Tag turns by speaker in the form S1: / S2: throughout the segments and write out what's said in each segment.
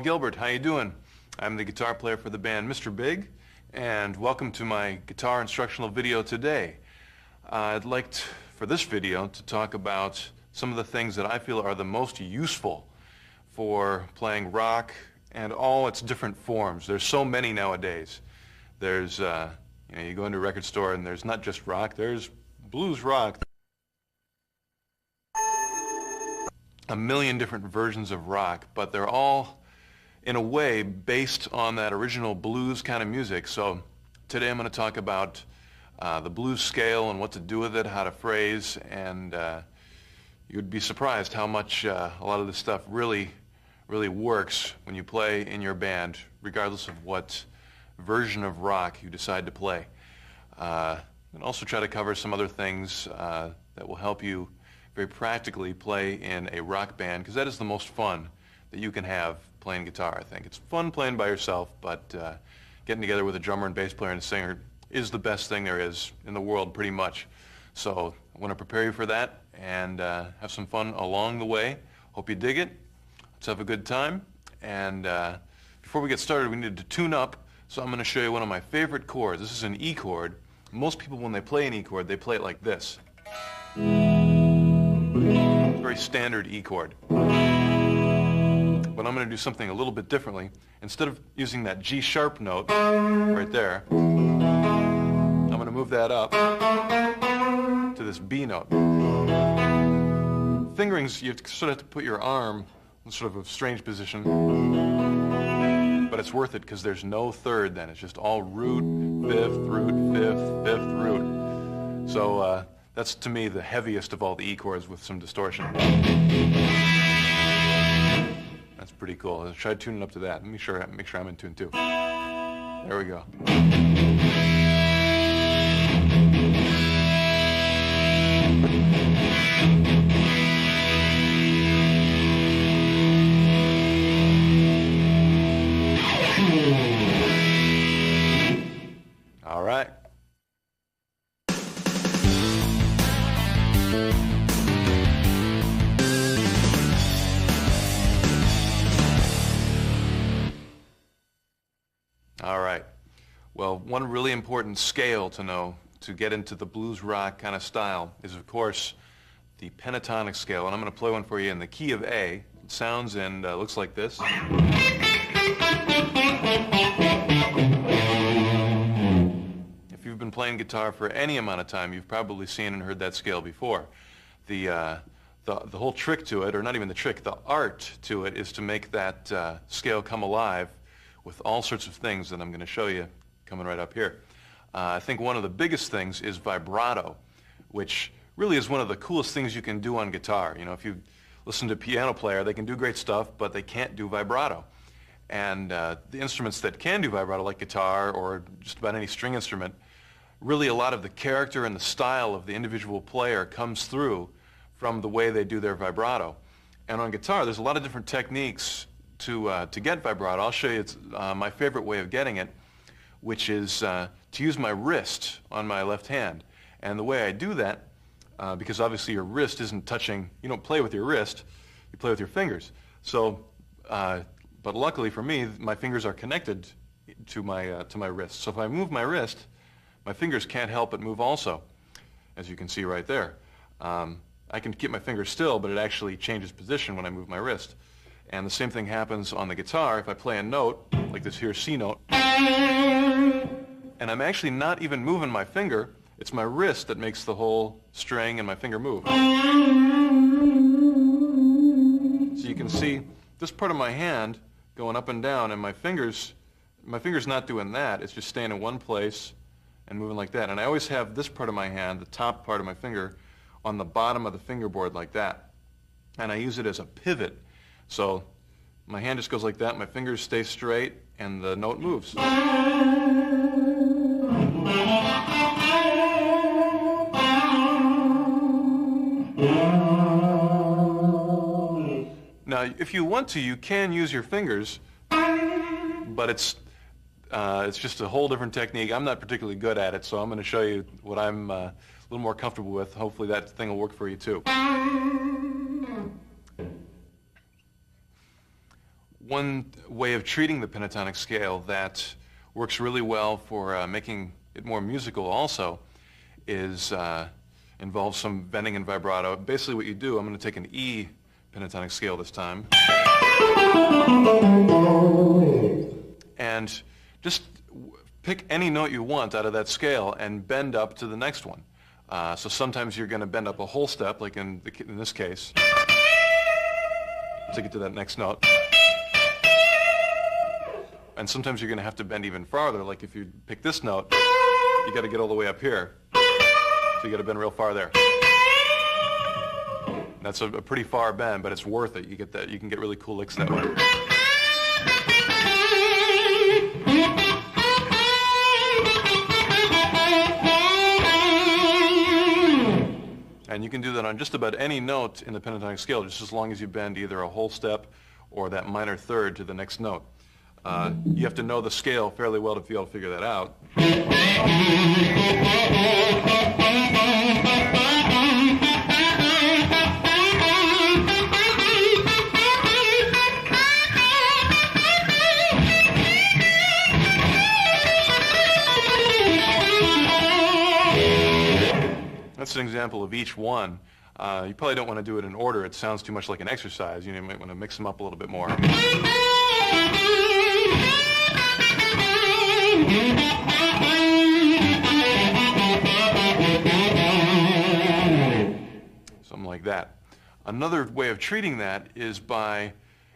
S1: Gilbert. How you doing? I'm the guitar player for the band Mr. Big, and welcome to my guitar instructional video today. I'd like for this video to talk about some of the things that I feel are the most useful for playing rock and all its different forms. There's so many nowadays. There's, you go into a record store and there's not just rock, there's blues rock. A million different versions of rock, but they're all in a way based on that original blues kind of music. So today I'm going to talk about the blues scale and what to do with it, how to phrase, and you'd be surprised how much a lot of this stuff really works when you play in your band, regardless of what version of rock you decide to play. And also try to cover some other things that will help you very practically play in a rock band, because that is the most fun that you can have playing guitar, I think. It's fun playing by yourself, but getting together with a drummer and bass player and a singer is the best thing there is in the world, pretty much. So I want to prepare you for that and have some fun along the way. Hope you dig it. Let's have a good time. And before we get started, we need to tune up, so I'm going to show you one of my favorite chords. This is an E chord. Most people, when they play an E chord, they play it like this. It's a very standard E chord. But I'm going to do something a little bit differently. Instead of using that G sharp note right there, I'm going to move that up to this B note. Fingerings, you sort of have to put your arm in sort of a strange position, but it's worth it because there's no third then. It's just all root, fifth, root, fifth, fifth, root. So that's, to me, the heaviest of all the E chords with some distortion. That's pretty cool. Let's try tuning up to that. Let me make sure I'm in tune too. There we go. All right. All right. Well, one really important scale to know to get into the blues rock kind of style is, of course, the pentatonic scale. And I'm going to play one for you in the key of A. It sounds and looks like this. If you've been playing guitar for any amount of time, you've probably seen and heard that scale before. The whole trick to it, or not even the trick, the art to it, is to make that scale come alive with all sorts of things that I'm going to show you coming right up here. I think one of the biggest things is vibrato, which really is one of the coolest things you can do on guitar. You know, if you listen to a piano player, they can do great stuff, but they can't do vibrato. And the instruments that can do vibrato, like guitar or just about any string instrument, really a lot of the character and the style of the individual player comes through from the way they do their vibrato. And on guitar, there's a lot of different techniques to get vibrato. I'll show you my favorite way of getting it, which is to use my wrist on my left hand. And the way I do that, because obviously your wrist isn't touching, you don't play with your wrist, you play with your fingers. So, but luckily for me, my fingers are connected to my wrist. So if I move my wrist, my fingers can't help but move also, as you can see right there. I can keep my fingers still, but it actually changes position when I move my wrist. And the same thing happens on the guitar. If I play a note, like this here C note, and I'm actually not even moving my finger, it's my wrist that makes the whole string and my finger move. So you can see this part of my hand going up and down, and my finger's not doing that. It's just staying in one place and moving like that. And I always have this part of my hand, the top part of my finger, on the bottom of the fingerboard like that. And I use it as a pivot. So my hand just goes like that, my fingers stay straight, and the note moves. Now, if you want to, you can use your fingers, but it's just a whole different technique. I'm not particularly good at it, so I'm going to show you what I'm a little more comfortable with. Hopefully that thing will work for you too. One way of treating the pentatonic scale that works really well for making it more musical also is involves some bending and vibrato. Basically what you do, I'm going to take an E pentatonic scale this time, and just pick any note you want out of that scale and bend up to the next one. So sometimes you're going to bend up a whole step, like in this case, to get to that next note. And sometimes you're going to have to bend even farther, like if you pick this note, you got to get all the way up here. So you got to bend real far there. That's a pretty far bend, but it's worth it. You get that. You can get really cool licks that way. And you can do that on just about any note in the pentatonic scale, just as long as you bend either a whole step or that minor third to the next note. You have to know the scale fairly well to be able to figure that out. That's an example of each one. You probably don't want to do it in order. It sounds too much like an exercise. You might want to mix them up a little bit more. Something like that. Another way of treating that is by,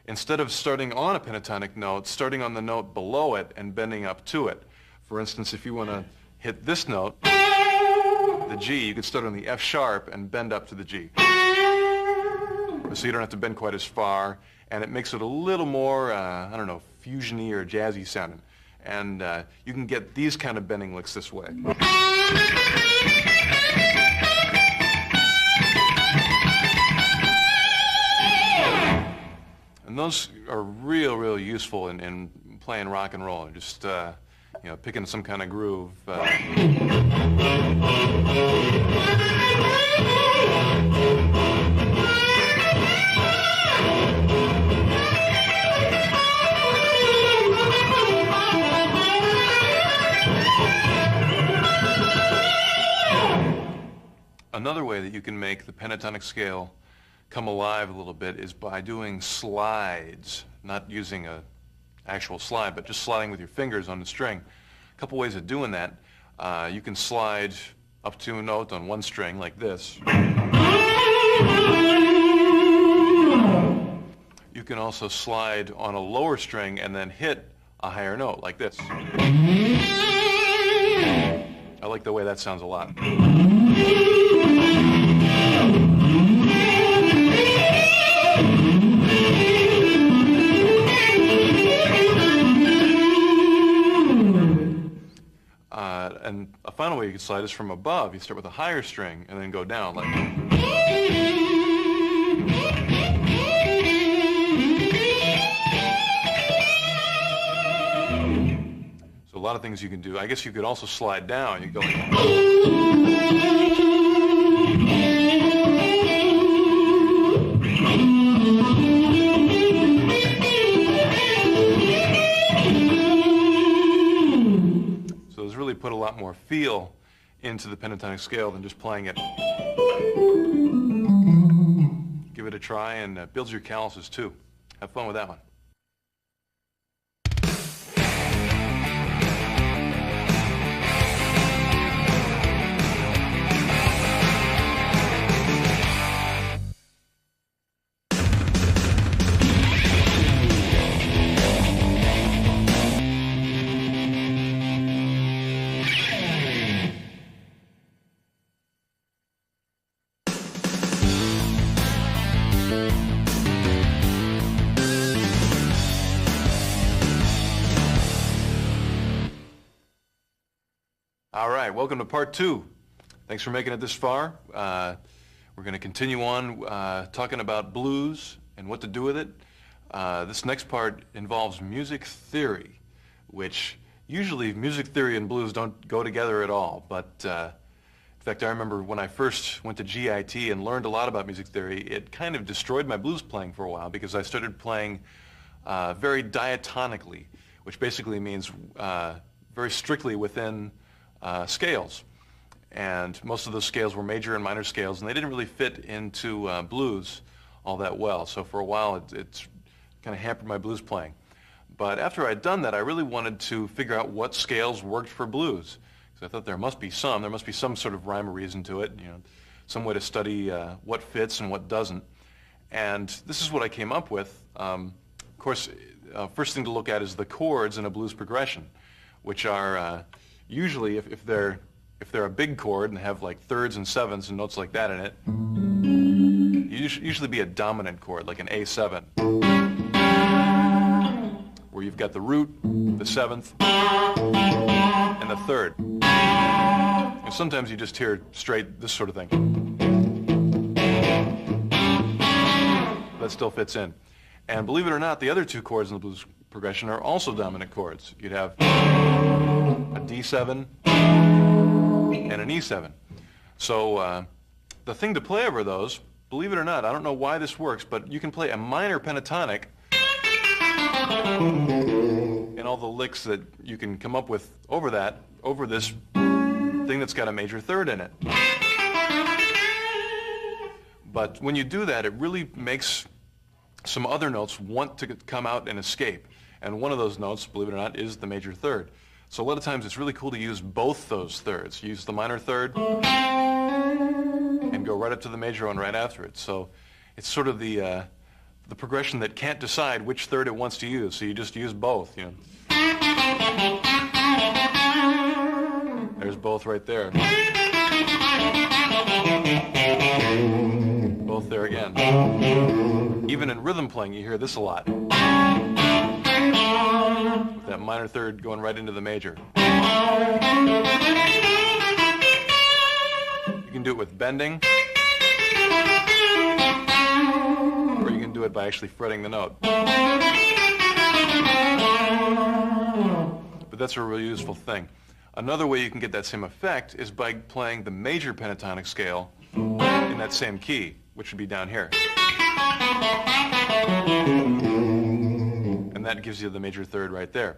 S1: instead of starting on a pentatonic note, starting on the note below it and bending up to it. For instance, if you want to hit this note, the G, you could start on the F sharp and bend up to the G. So you don't have to bend quite as far, and it makes it a little more, I don't know, fusion-y or jazzy sounding. And you can get these kind of bending licks this way. And those are real useful in playing rock and roll. Just you know, picking some kind of groove. Another way that you can make the pentatonic scale come alive a little bit is by doing slides, not using a actual slide, but just sliding with your fingers on the string. A couple ways of doing that. You can slide up to a note on one string like this. You can also slide on a lower string and then hit a higher note like this. I like the way that sounds a lot. And a final way you can slide is from above. You start with a higher string and then go down like that. So a lot of things you can do. I guess you could also slide down. You go like really put a lot more feel into the pentatonic scale than just playing it. Give it a try, and builds your calluses too. Have fun with that one. All right, welcome to part 2. Thanks for making it this far. We're going to continue on talking about blues and what to do with it. This next part involves music theory, which usually music theory and blues don't go together at all. But in fact, I remember when I first went to GIT and learned a lot about music theory, it kind of destroyed my blues playing for a while because I started playing very diatonically, which basically means very strictly within scales. And most of those scales were major and minor scales, and they didn't really fit into blues all that well. So for a while, it's kind of hampered my blues playing. But after I'd done that, I really wanted to figure out what scales worked for blues. Because I thought there must be some sort of rhyme or reason to it, some way to study what fits and what doesn't. And this is what I came up with. Of course, first thing to look at is the chords in a blues progression, which are usually, if they're a big chord and have like thirds and sevenths and notes like that in it, usually be a dominant chord, like an A7, where you've got the root, the seventh, and the third. And sometimes you just hear straight this sort of thing. That still fits in. And believe it or not, the other two chords in the blues progression are also dominant chords. You'd have a D7 and an E7. So the thing to play over those, believe it or not, I don't know why this works, but you can play a minor pentatonic in all the licks that you can come up with over this thing that's got a major third in it. But when you do that, it really makes some other notes want to come out and escape. And one of those notes, believe it or not, is the major third. So a lot of times it's really cool to use both those thirds. Use the minor third and go right up to the major one right after it. So it's sort of the progression that can't decide which third it wants to use. So you just use both. There's both right there. Both there again. Even in rhythm playing, you hear this a lot. With that minor third going right into the major. You can do it with bending, or you can do it by actually fretting the note. But that's a really useful thing. Another way you can get that same effect is by playing the major pentatonic scale in that same key, which would be down here. And that gives you the major third right there.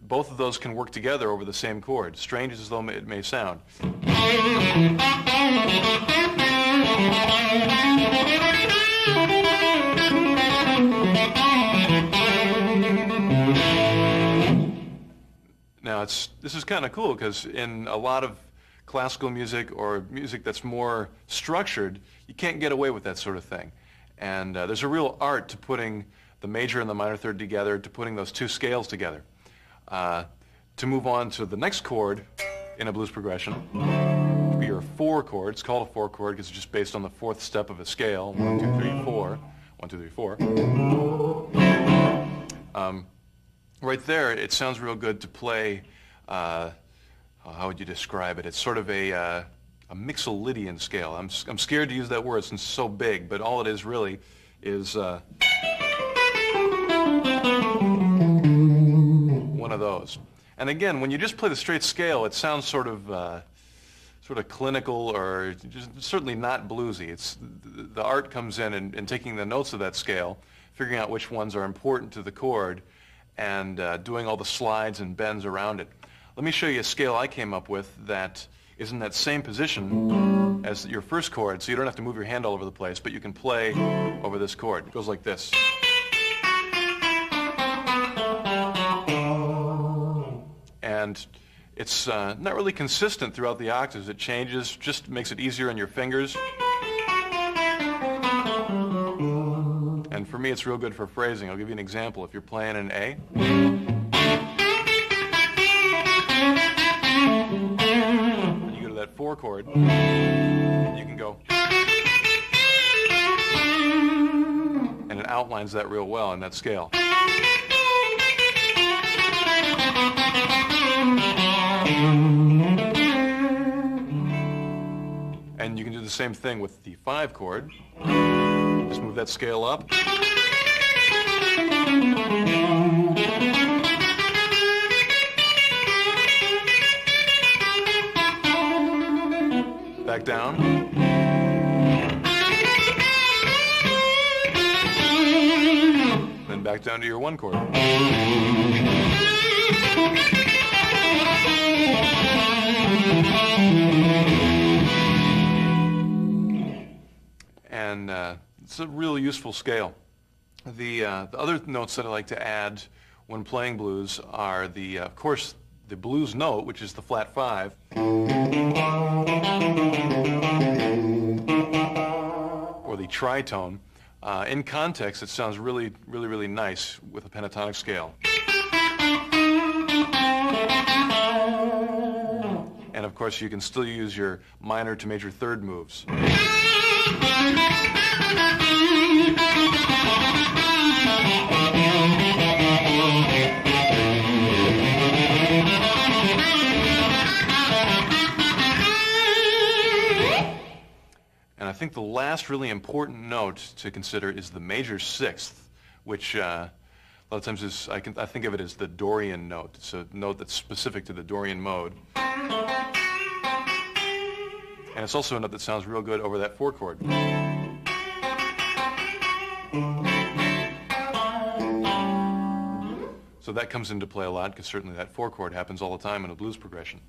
S1: Both of those can work together over the same chord, strange as though it may sound. Now, this is kind of cool because in a lot of classical music or music that's more structured, you can't get away with that sort of thing. And there's a real art to putting the major and the minor third together, to putting those two scales together. To move on to the next chord in a blues progression, which would be your 4 chord. It's called a 4 chord because it's just based on the 4th step of a scale. 1, 2, 3, 4. 1, 2, 3, 4. Right there, it sounds real good to play, how would you describe it? It's sort of a Mixolydian scale. I'm scared to use that word since it's so big, but all it is really is one of those. And again, when you just play the straight scale, it sounds sort of clinical, or just certainly not bluesy. It's the art comes in taking the notes of that scale, figuring out which ones are important to the chord, and doing all the slides and bends around it. Let me show you a scale I came up with that is in that same position as your first chord, so you don't have to move your hand all over the place, but you can play over this chord. It goes like this. And it's not really consistent throughout the octaves. It changes, just makes it easier on your fingers. And for me, it's real good for phrasing. I'll give you an example. If you're playing an A, and you go to that 4 chord, you can go, and it outlines that real well in that scale. And you can do the same thing with the 5 chord. Just move that scale up. Back down. Then back back down to your 1 chord. And it's a real useful scale. The other notes that I like to add when playing blues are of course, the blues note, which is the flat 5, or the tritone. In context, it sounds really, really, really nice with a pentatonic scale. And of course, you can still use your minor to major third moves. And I think the last really important note to consider is the major 6th, which a lot of times I think of it as the Dorian note. It's a note that's specific to the Dorian mode. And it's also a note that sounds real good over that 4 chord. So that comes into play a lot, because certainly that 4 chord happens all the time in a blues progression.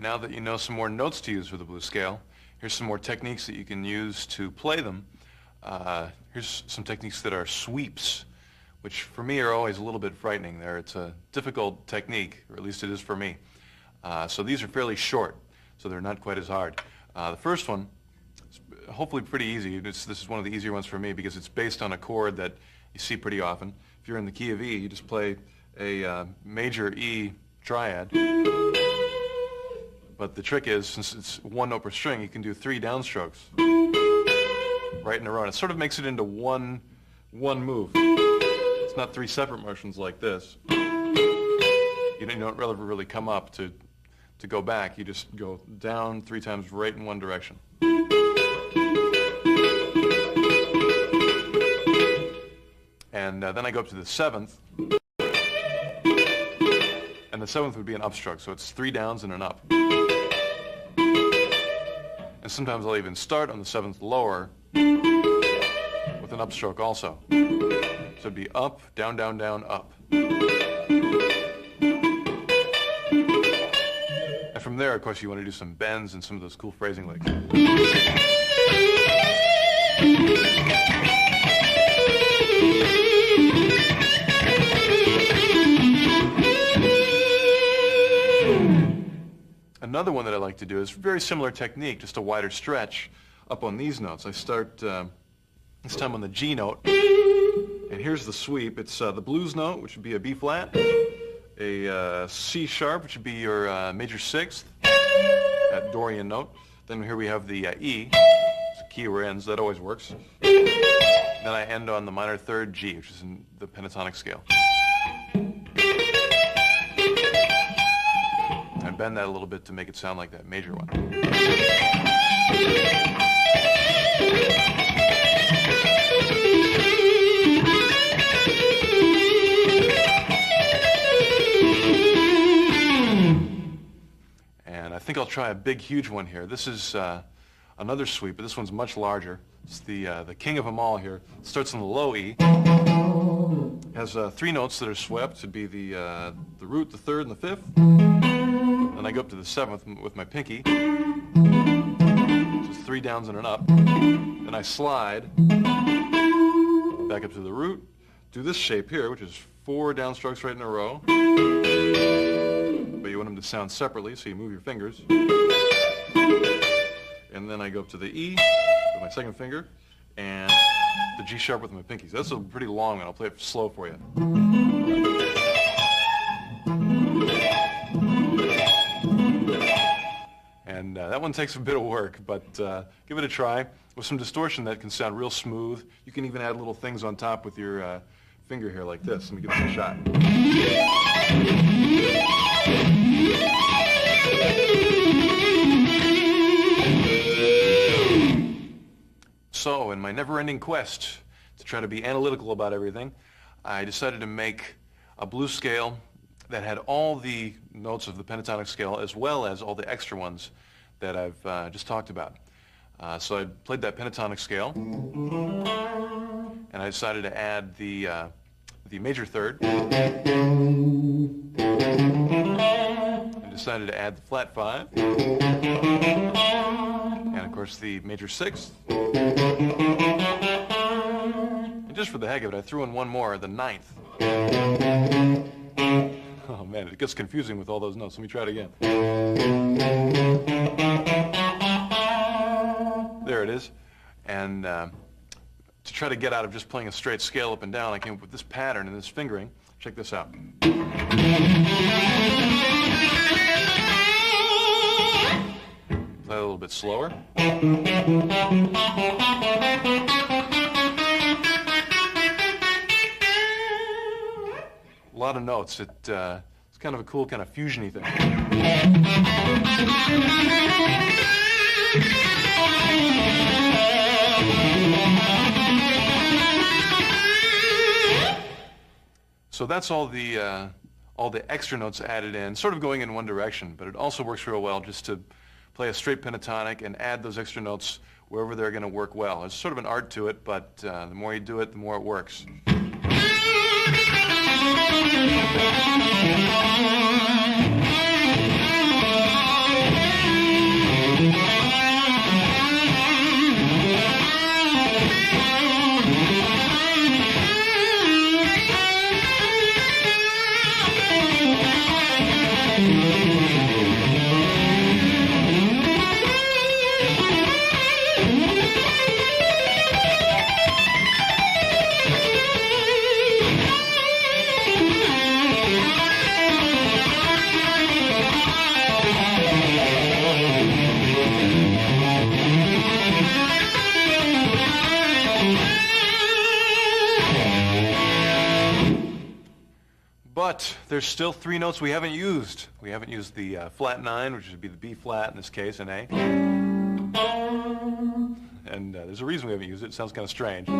S1: Now that you know some more notes to use for the blues scale, here's some more techniques that you can use to play them. Here's some techniques that are sweeps, which for me are always a little bit frightening. It's a difficult technique, or at least it is for me. So these are fairly short, so they're not quite as hard. The first one is hopefully pretty easy. This is one of the easier ones for me because it's based on a chord that you see pretty often. If you're in the key of E, you just play a major E triad. But the trick is, since it's 1 note per string, you can do 3 downstrokes right in a row. And it sort of makes it into one move. It's not 3 separate motions like this. You don't really come up to go back. You just go down 3 times right in one direction. And then I go up to the 7th. And the 7th would be an upstroke, so it's 3 downs and an up. And sometimes I'll even start on the 7th lower with an upstroke also. So it'd be up, down, down, down, up. And from there, of course, you want to do some bends and some of those cool phrasing licks. Another one that I like to do is a very similar technique, just a wider stretch up on these notes. I start this time on the G note, and here's the sweep. It's the blues note, which would be a B flat, a C sharp, which would be your major 6th, that Dorian note. Then here we have the E, it's a key where it ends, that always works. Then I end on the minor 3rd G, which is in the pentatonic scale. I bend that a little bit to make it sound like that major one. And I think I'll try a big, huge one here. This is another sweep, but this one's much larger. It's the king of them all here. It starts on the low E. Has 3 notes that are swept. It'd be the root, the 3rd, and the 5th. Then I go up to the 7th with my pinky. Just 3 downs and an up. Then I slide back up to the root. Do this shape here, which is 4 downstrokes right in a row. But you want them to sound separately, so you move your fingers. And then I go up to the E with my 2nd finger, and the G sharp with my pinkies. That's a pretty long one. I'll play it slow for you. And that one takes a bit of work, but give it a try. With some distortion, that can sound real smooth. You can even add little things on top with your finger here like this. Let me give this a shot. So, in my never-ending quest to try to be analytical about everything, I decided to make a blues scale that had all the notes of the pentatonic scale as well as all the extra ones that I've just talked about. So I played that pentatonic scale, and I decided to add the major third, and decided to add the flat 5, and of course the major 6th. And just for the heck of it, I threw in one more, the 9th. Oh man, it gets confusing with all those notes. Let me try it again. There it is. And to try to get out of just playing a straight scale up and down, I came up with this pattern and this fingering. Check this out. Play a little bit slower. A lot of notes. It's kind of a cool, kind of fusion-y thing. So that's all the extra notes added in, sort of going in one direction, but it also works real well just to play a straight pentatonic and add those extra notes wherever they're going to work well. There's sort of an art to it, but the more you do it, the more it works. But there's still 3 notes we haven't used. We haven't used the flat 9, which would be the B flat in this case, and A. And there's a reason we haven't used it. It sounds kind of strange. We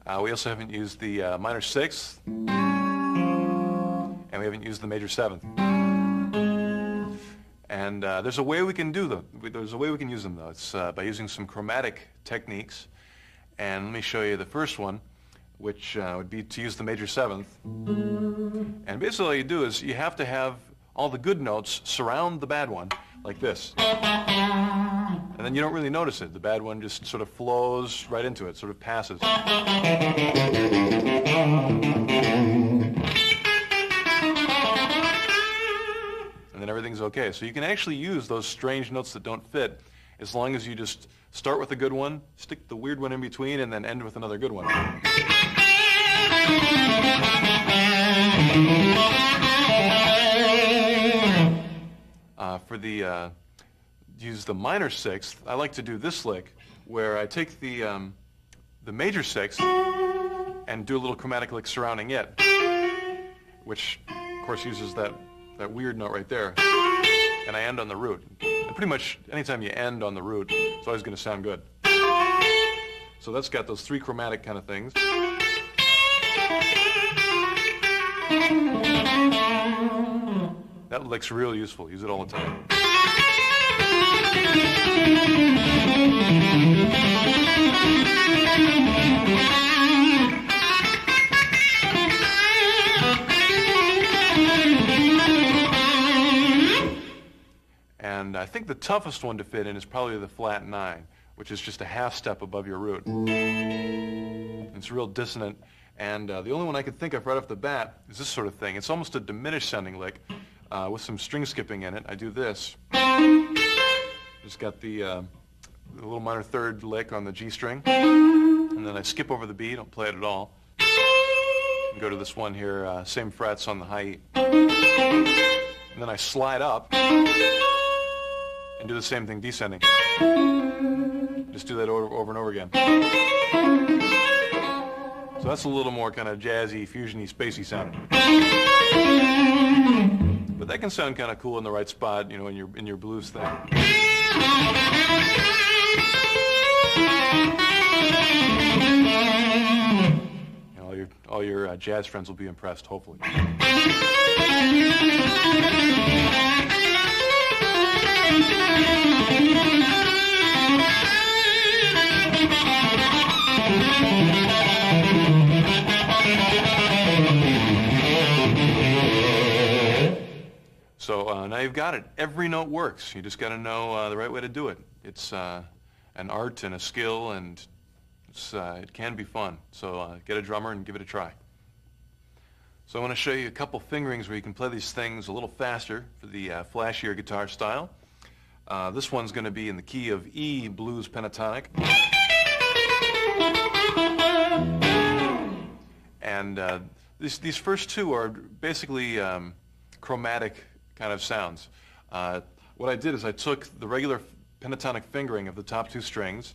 S1: also haven't used the minor 6th, and we haven't used the major 7th. And there's a way we can do them. There's a way we can use them, though. It's by using some chromatic techniques. And let me show you the first one, which would be to use the major 7th. And basically all you do is you have to have all the good notes surround the bad one, like this. And then you don't really notice it. The bad one just sort of flows right into it, sort of passes. And then everything's okay. So you can actually use those strange notes that don't fit as long as you just start with a good one, stick the weird one in between, and then end with another good one. For the use the minor 6th, I like to do this lick, where I take the major 6th and do a little chromatic lick surrounding it, which of course uses that weird note right there, and I end on the root. And pretty much anytime you end on the root, it's always going to sound good. So that's got those 3 chromatic kind of things. That lick's real useful. Use it all the time. And I think the toughest one to fit in is probably the flat 9, which is just a half step above your root. It's real dissonant. And the only one I could think of right off the bat is this sort of thing. It's almost a diminished sounding lick with some string skipping in it. I do this. Just got the little minor 3rd lick on the G string. And then I skip over the B, don't play it at all. And go to this one here, same frets on the high E. And then I slide up and do the same thing descending. Just do that over and over again. So that's a little more kind of jazzy, fusiony, spacey sounding. But that can sound kind of cool in the right spot, you know, in your blues thing. You know, all your jazz friends will be impressed, hopefully. So now you've got it. Every note works. You just got to know the right way to do it. It's an art and a skill, and it can be fun. So get a drummer and give it a try. So I want to show you a couple fingerings where you can play these things a little faster for the flashier guitar style. This one's going to be in the key of E blues pentatonic. And these first two are basically chromatic kind of sounds. What I did is I took the regular pentatonic fingering of the top two strings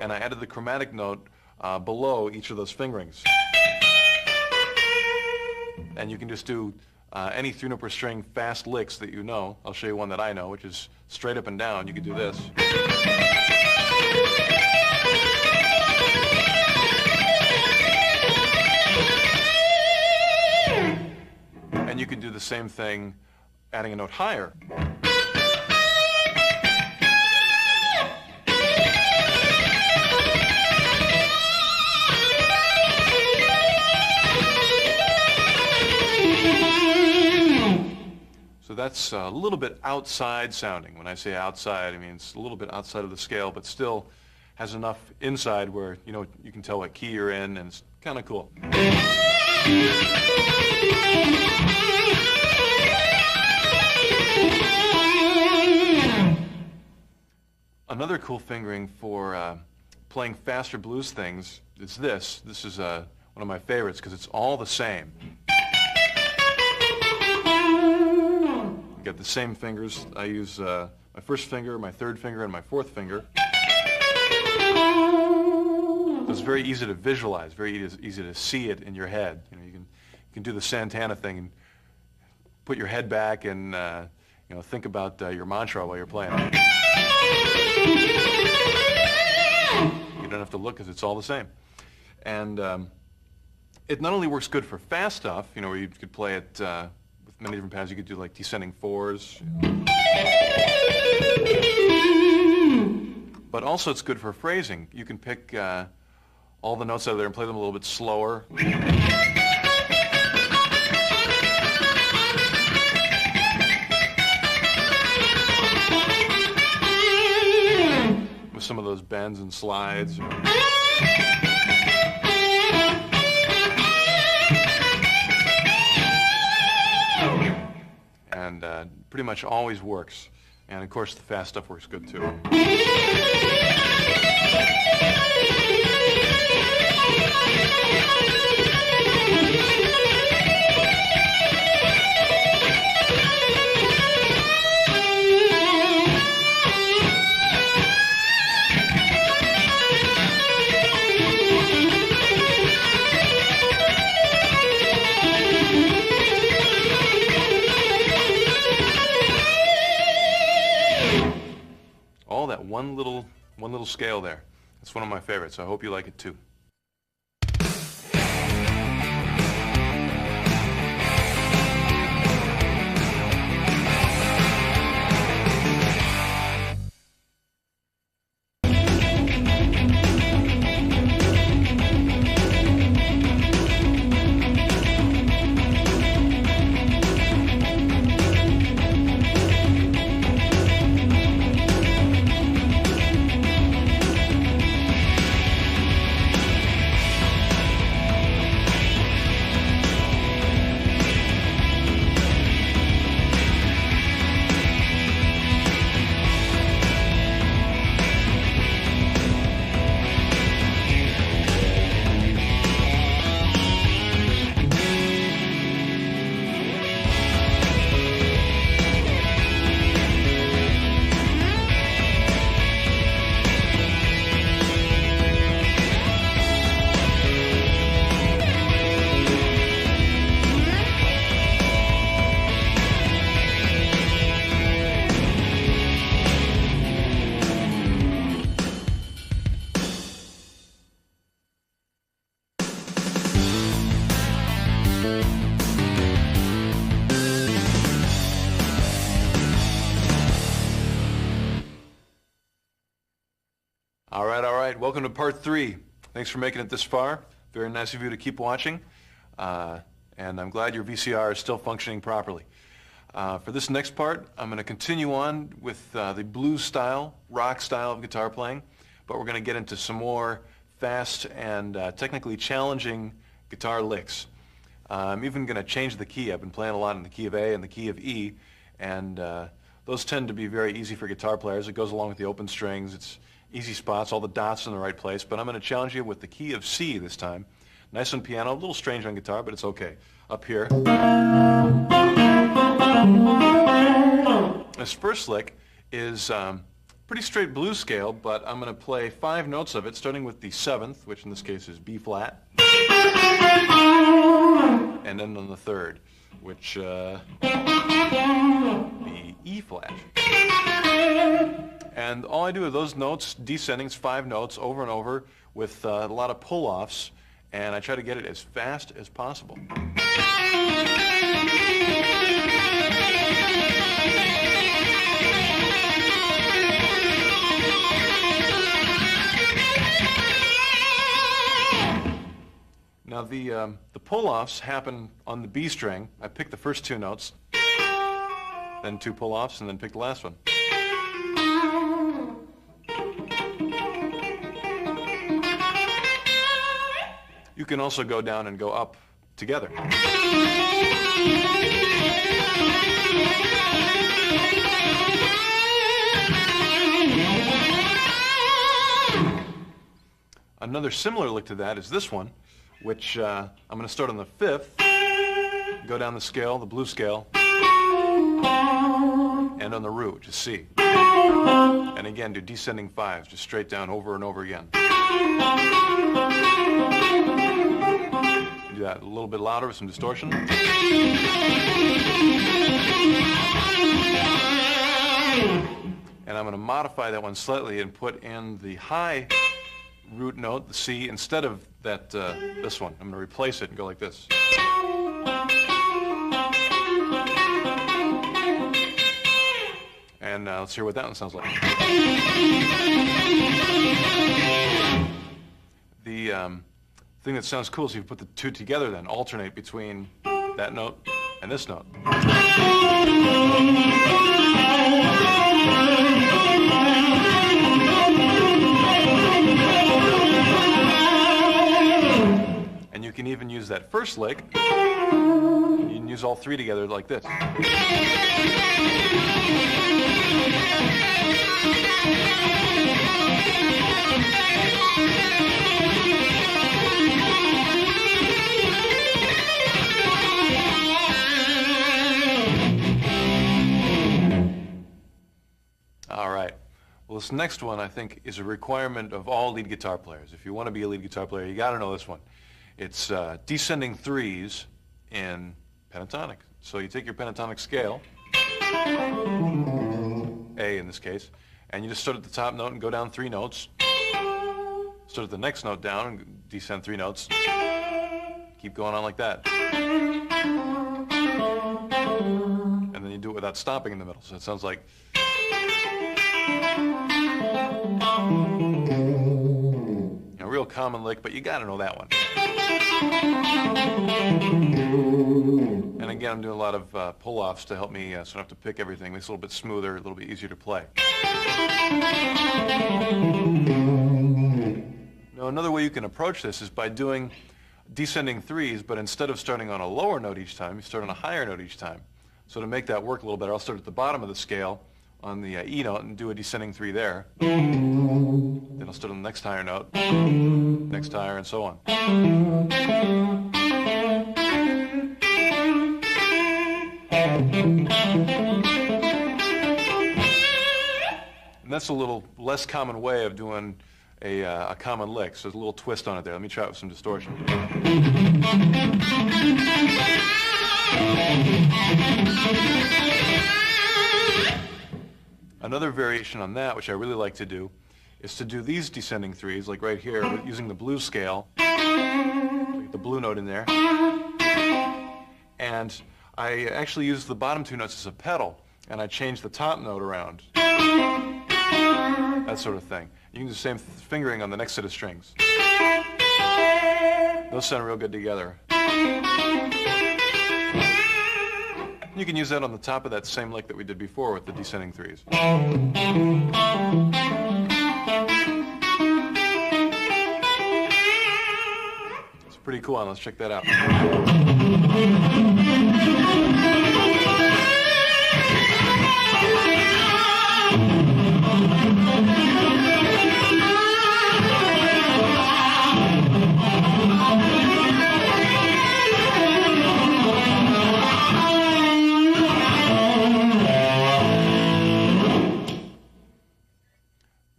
S1: and I added the chromatic note below each of those fingerings. And you can just do any 3-note per string fast licks that you know. I'll show you one that I know, which is straight up and down. You could do this. And you can do the same thing adding a note higher. So that's a little bit outside sounding. When I say outside, I mean it's a little bit outside of the scale, but still has enough inside where, you know, you can tell what key you're in, and it's kind of cool. Another cool fingering for playing faster blues things is this. This is one of my favorites because it's all the same. You got the same fingers. I use my first finger, my third finger, and my fourth finger. It's very easy to visualize, very easy to see it in your head. You know, you can do the Santana thing and put your head back and you know, think about your mantra while you're playing. You don't have to look because it's all the same. And it not only works good for fast stuff, you know, where you could play it with many different patterns. You could do like descending fours. But also it's good for phrasing. You can pick all the notes out of there and play them a little bit slower. With some of those bends and slides. And pretty much always works. And of course the fast stuff works good too. All that one little scale there. It's one of my favorites. I hope you like it too. All right. Welcome to part 3. Thanks for making it this far. Very nice of you to keep watching. And I'm glad your VCR is still functioning properly. For this next part, I'm going to continue on with the blues style, rock style of guitar playing, but we're going to get into some more fast and technically challenging guitar licks. I'm even going to change the key. I've been playing a lot in the key of A and the key of E, and those tend to be very easy for guitar players. It goes along with the open strings. It's easy spots, all the dots in the right place, but I'm going to challenge you with the key of C this time. Nice on piano, a little strange on guitar, but it's okay. Up here. This first lick is pretty straight blues scale, but I'm going to play 5 notes of it, starting with the 7th, which in this case is B flat, and then on the 3rd, which be E flat. And all I do with those notes, descending, it's 5 notes over and over with a lot of pull-offs, and I try to get it as fast as possible. Now the pull-offs happen on the B string. I pick the first 2 notes, then 2 pull-offs, and then pick the last one. You can also go down and go up together. Another similar lick to that is this one, which I'm going to start on the 5th, go down the scale, the blues scale, and on the root, which is C. And again, do descending 5s, just straight down over and over again. Do that a little bit louder with some distortion. And I'm going to modify that one slightly and put in the high root note, the C, instead of that this one. I'm going to replace it and go like this. And let's hear what that one sounds like. The thing that sounds cool is if you put the 2 together, then alternate between that note and this note. And you can even use that first lick. You can use all 3 together like this. All right. Well, this next one, I think, is a requirement of all lead guitar players. If you want to be a lead guitar player, you got to know this one. It's descending 3s in pentatonic. So you take your pentatonic scale, A in this case, and you just start at the top note and go down 3 notes. Start at the next note down and descend 3 notes. Keep going on like that. And then you do it without stopping in the middle. So it sounds like... A real common lick, but you got to know that one. And again, I'm doing a lot of pull-offs to help me so I don't have to pick everything. It's a little bit smoother, a little bit easier to play. Now, another way you can approach this is by doing descending 3s, but instead of starting on a lower note each time, you start on a higher note each time. So to make that work a little better, I'll start at the bottom of the scale on the E note and do a descending 3 there. Then I'll start on the next higher note, next higher, and so on. And that's a little less common way of doing a common lick, so there's a little twist on it there. Let me try it with some distortion. Another variation on that, which I really like to do, is to do these descending 3s, like right here, using the blues scale. Get the blue note in there. And I actually use the bottom 2 notes as a pedal, and I change the top note around. That sort of thing. You can do the same fingering on the next set of strings. Those sound real good together. You can use that on the top of that same lick that we did before with the descending threes. It's pretty cool, and let's check that out.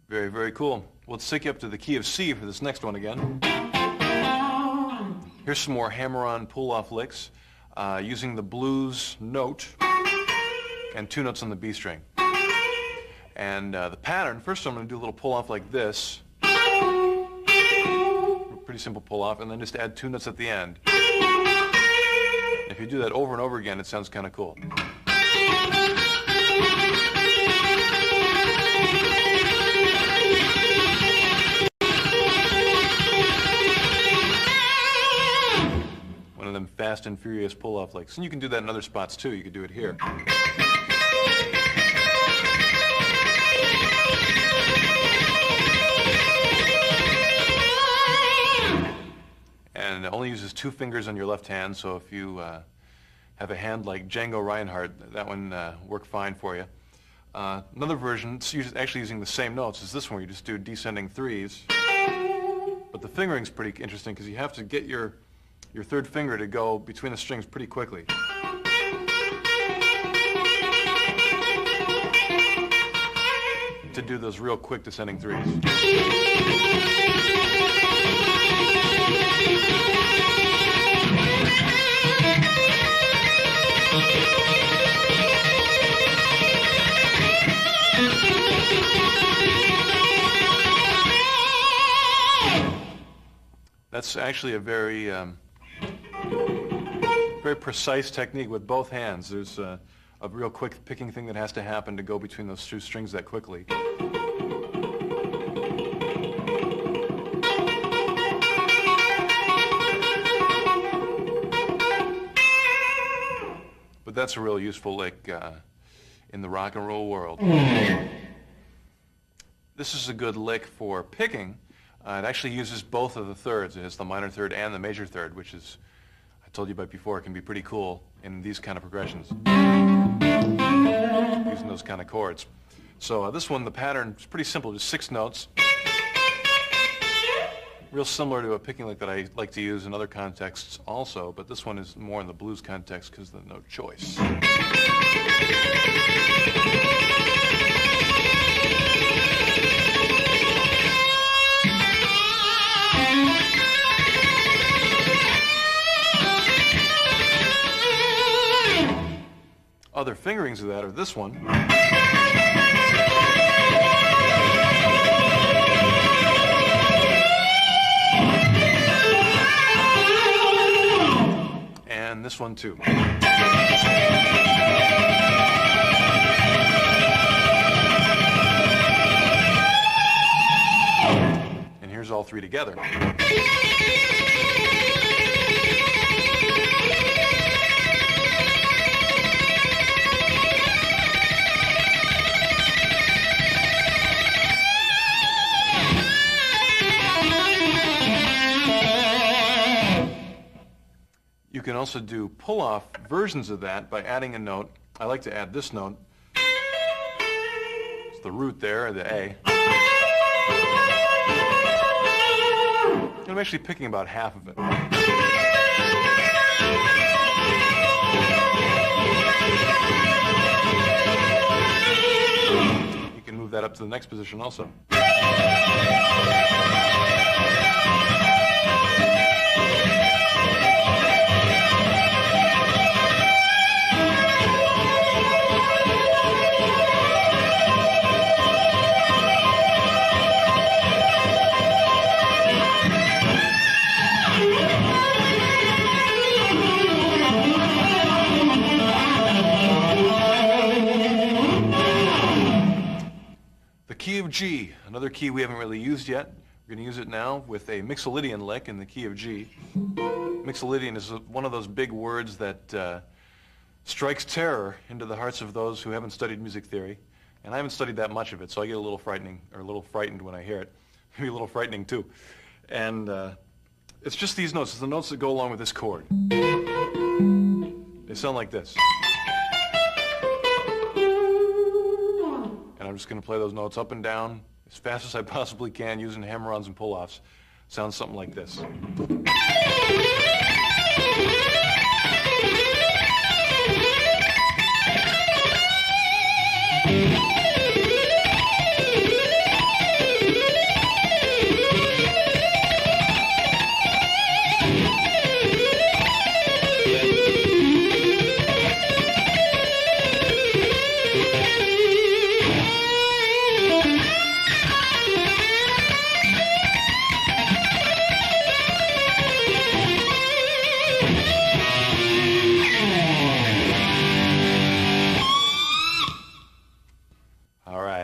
S1: Very, very cool. Well, let's take you up to the key of C for this next one again. Here's some more hammer-on pull-off licks using the blues note and 2 notes on the B string. And the pattern, first I'm going to do a little pull-off like this. Pretty simple pull-off, and then just add 2 notes at the end. If you do that over and over again, it sounds kind of cool. One of them fast and furious pull-off licks. And you can do that in other spots too. You could do it here. And it only uses 2 fingers on your left hand, so if you have a hand like Django Reinhardt, that one worked fine for you. Another version, it's actually using the same notes as this one, you just do descending threes. But the fingering's pretty interesting because you have to get your third finger to go between the strings pretty quickly. To do those real quick descending threes. That's actually a very precise technique with both hands. There's a real quick picking thing that has to happen to go between those 2 strings that quickly. But that's a real useful lick in the rock and roll world. This is a good lick for picking. It actually uses both of the thirds. It has the minor third and the major third, which is, I told you about before, it can be pretty cool in these kind of progressions, using those kind of chords. So this one, the pattern is pretty simple, just 6 notes. Real similar to a picking lick that I like to use in other contexts also, but this one is more in the blues context because of the note choice. Other fingerings of that are this one. And this one too. And here's all 3 together. You can also do pull-off versions of that by adding a note. I like to add this note. It's the root there, the A. And I'm actually picking about half of it. You can move that up to the next position also. The key of G, another key we haven't really used yet. We're going to use it now with a Mixolydian lick in the key of G. Mixolydian is one of those big words that strikes terror into the hearts of those who haven't studied music theory. And I haven't studied that much of it, so I get a little frightened when I hear it. Maybe a little frightening too. And it's just these notes. It's the notes that go along with this chord. They sound like this. And I'm just going to play those notes up and down as fast as I possibly can using hammer-ons and pull-offs. Sounds something like this.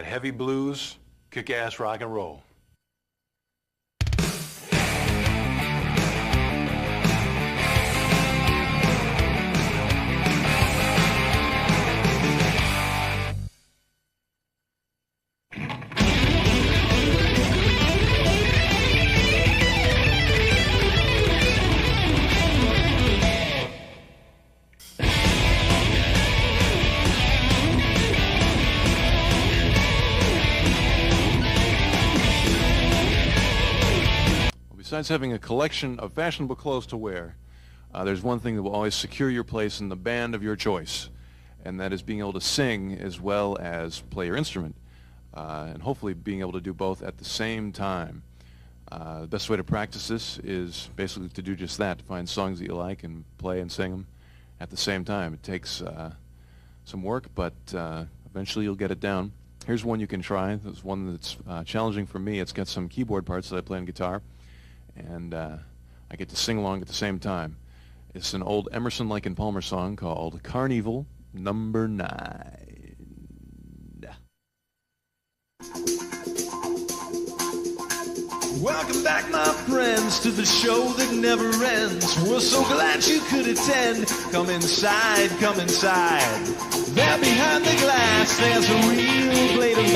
S1: Heavy blues, kick-ass rock and roll. Besides having a collection of fashionable clothes to wear, there's one thing that will always secure your place in the band of your choice, and that is being able to sing as well as play your instrument, and hopefully being able to do both at the same time. The best way to practice this is basically to do just that, to find songs that you like and play and sing them at the same time. It takes some work, but eventually you'll get it down. Here's one you can try. There's one that's challenging for me. It's got some keyboard parts that I play on guitar, and I get to sing along at the same time. It's an old Emerson, Lake and Palmer song called Carnival Number 9.
S2: Welcome back, my friends, to the show that never ends. We're so glad you could attend. Come inside, come inside. There behind the glass, there's a real blade of